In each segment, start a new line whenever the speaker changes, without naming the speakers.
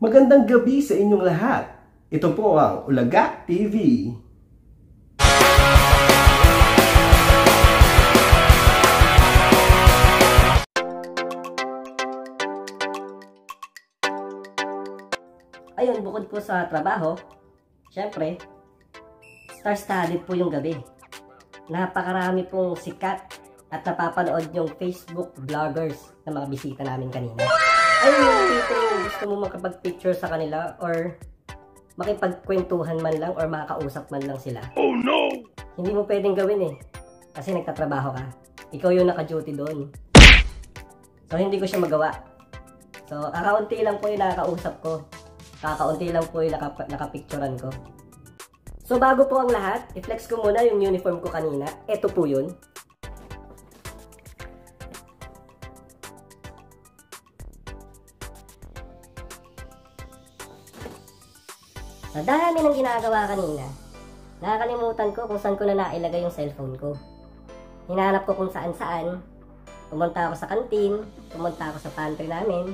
Magandang gabi sa inyong lahat. Ito po ang Ulaga TV.
Ayun, bukod po sa trabaho, syempre, star-studded po yung gabi. Napakarami pong sikat at napapanood yung Facebook vloggers na mga bisita namin kanina. Ayun yung tipo gusto mo makapag-picture sa kanila or makipagkwentuhan man lang or makakausap man lang sila.
Oh no!
Hindi mo pwedeng gawin eh. Kasi nagtatrabaho ka. Ikaw yung naka-duty doon. So hindi ko siya magawa. So kakaunti lang po yung nakakausap ko. Kakaunti lang po yung nakapicturan ko. So bago po ang lahat, i-flex ko muna yung uniform ko kanina. Ito po yun. Sa dami ng ginagawa kanina, nakakalimutan ko kung saan ko na nailagay yung cellphone ko. Hinahanap ko kung saan-saan. Pumunta ako sa kantin, pumunta ako sa pantry namin,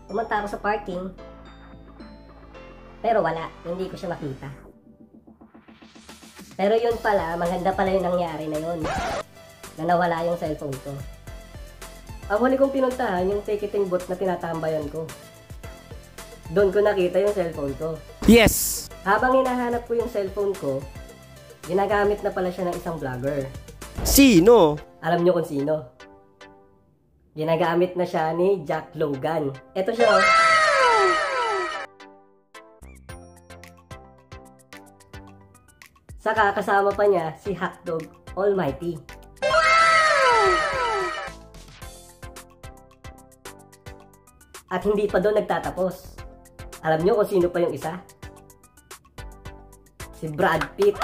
pumunta ako sa parking. Pero wala, hindi ko siya makita. Pero yun pala, maganda pala yung nangyari na yun. Na nawala yung cellphone ko. Ang huli kong pinuntahan, yung ticketing booth na tinatambayan ko. Doon ko nakita yung cellphone ko.
Yes!
Habang hinahanap ko yung cellphone ko, ginagamit na pala siya ng isang vlogger.
Sino?
Alam nyo kung sino? Ginagamit na siya ni Jack Logan. Ito siya oh. Saka kasama pa niya si Hotdog Almighty. At hindi pa doon nagtatapos. Alam nyo kung sino pa yung isa? Si Brad Pitt.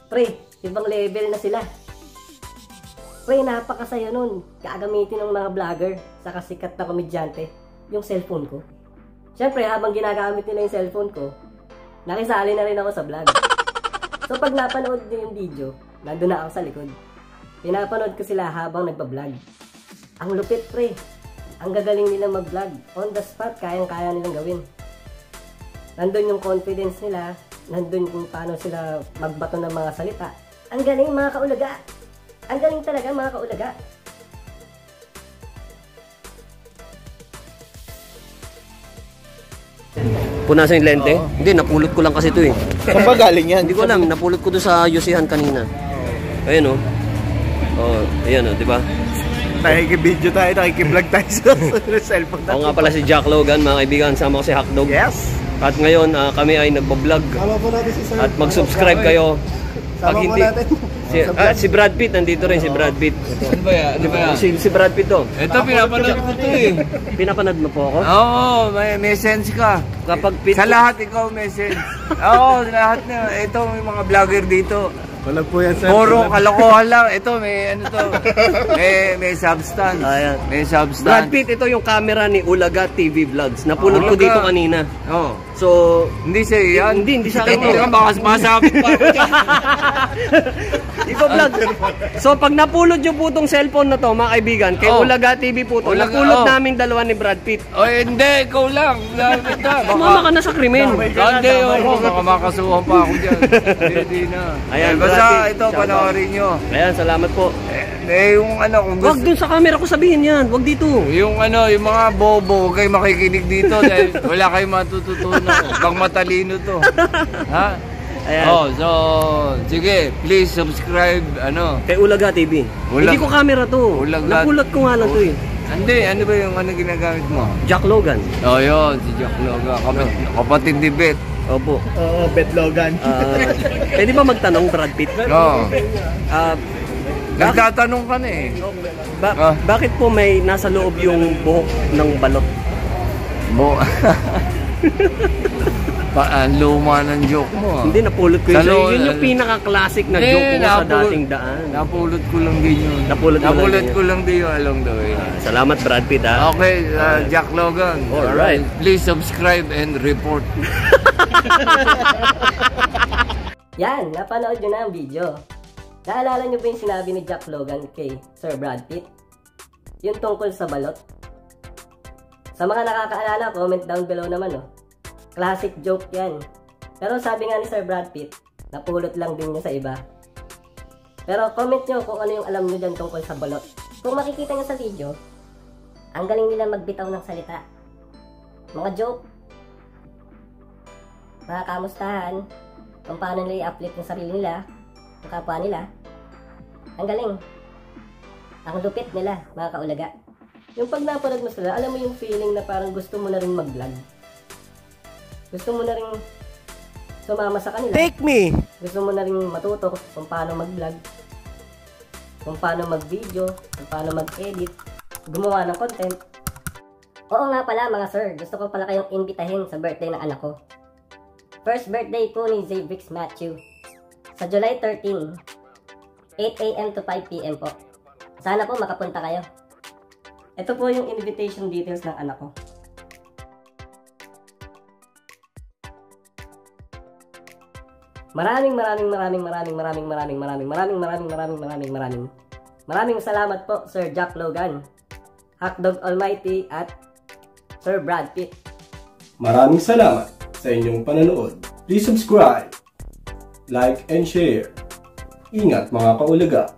Pre, ibang level na sila. Pre, napakasaya nun. Gagamitin ng mga vlogger sa kasikat na komedyante yung cellphone ko. Siyempre, habang ginagamit nila yung cellphone ko, nakisali na rin ako sa vlog. So, pag napanood nyo yung video, nandun na ako sa likod. Pinapanood ko sila habang nagbablog. Ang lupit, pre. Ang gagaling nilang mag-vlog. On the spot, kayang-kaya nilang gawin. Nandun yung confidence nila. Nandun kung paano sila magbato ng mga salita. Ang galing, mga kaulaga. Ang galing talaga, mga kaulaga.
Punasan yung lente? Oo. Hindi, napulot ko lang kasi ito eh.
Saan ba galing yan?
Hindi ko alam, napulot ko doon sa Yusihan kanina. Ayun o. Oh, ayan o, di ba?
Nakikibideo tayo, nakikiblog tayo sa cellphone natin.
Ako nga pala si Jack Logan, mga kaibigan, sama ko si Hotdog.
Yes!
At ngayon, kami ay nagbablog. At mag-subscribe kayo. Pag hindi, si Brad Pitt, nandito rin si Brad Pitt.
Ano ba yan? Di ba yan?
Si Brad Pitt to.
Ito, pinapanood ko ito eh.
Pinapanood mo po ako?
Oo, may sense ka.
Kapag Pitt,
sa lahat ikaw may sense. Oo, lahat na. Ito, may mga vlogger dito.
Wala po yan, sir.
Puro kalokohan lang. Ito, may ano to. May substance.
Ayan.
May substance.
Brad Pitt, ito yung camera ni Ulaga TV Vlogs. Napulot ko dito kanina.
Oo.
So,
hindi siya yan.
Hindi sa akin.
Hindi ka baka masabit pa ako dyan.
Ipa-vlog. So, pag napulot nyo po itong cellphone na to, mga kaibigan, kay Ulaga TV po to, napulot namin dalawa ni Brad Pitt.
O, hindi. Ikaw lang.
Sumama ka na sa krimen.
Hindi, baka makasuhan pa ako dyan. Hindi na.
Ayan,
basta ito, panoorin nyo.
Ayan, salamat po.
Yung ano, kung gusto...
Wag dun sa camera ko sabihin yan. Wag dito.
Yung ano, yung mga bobo, huwag kayo makikinig dito dahil wala kayong matututunan. Bang matalino to. Ha?
Ayan.
Oh, so, sige, please subscribe, ano.
Kay Ulaga TV. Hindi ko camera to. Napulot ko nga lang to eh.
Hindi, ano ba yung ano ginagamit mo?
Jack Logan.
Oh, yun, si Jack Logan. Kapatid ni Beth.
Opo.
Oo, Bet Logan.
Pwede ba magtanong, Brad Pitt?
Oo. Nagtatanong ka na eh.
Bakit po may nasa loob yung buhok ng balot?
Luma ng joke mo.
Hindi, napulot ko yun. Yun yung pinaka-classic na joke mo sa dating daan.
Napulot ko lang din yun.
Napulot
ko lang din yun along the way.
Salamat, Brad Pitt, ha?
Okay, Jack Logan.
Alright.
Please subscribe and report.
Yan, napanood nyo na ang video. Naalala nyo ba yung sinabi ni Jack Logan kay Sir Brad Pitt? yung tungkol sa balot. Sa mga nakakaalala, comment down below naman, oh. Classic joke yan. Pero sabi nga ni Sir Brad Pitt, napulot lang din niya sa iba. Pero comment nyo kung ano yung alam nyo dyan tungkol sa balot. Kung makikita nyo sa video, ang galing nila magbitaw ng salita. Mga joke, mga kamustahan, kung paano nila i-uplift yung sarili nila, yung kapwa nila. Ang galing. Ang lupit nila, mga kaulaga. Yung pag napanood mo sila, alam mo yung feeling na parang gusto mo na rin mag-vlog. Gusto mo na rin sumama sa kanila.
Take me!
Gusto mo na rin matuto kung paano mag-vlog, kung paano mag-video, kung paano mag-edit, gumawa ng content. Oo nga pala mga sir, gusto ko pala kayong imbitahin sa birthday ng anak ko. First birthday po ni Zabrix Matthew. Sa July 13, 8 AM to 5 PM po. Sana po makapunta kayo. Ito po yung invitation details ng anak ko. Maraming salamat po Sir Jack Logan, Hotdog Almighty at Sir Brad Pitt.
Maraming salamat sa inyong panonood. Please subscribe, like, and share. Ingat mga kaulaga.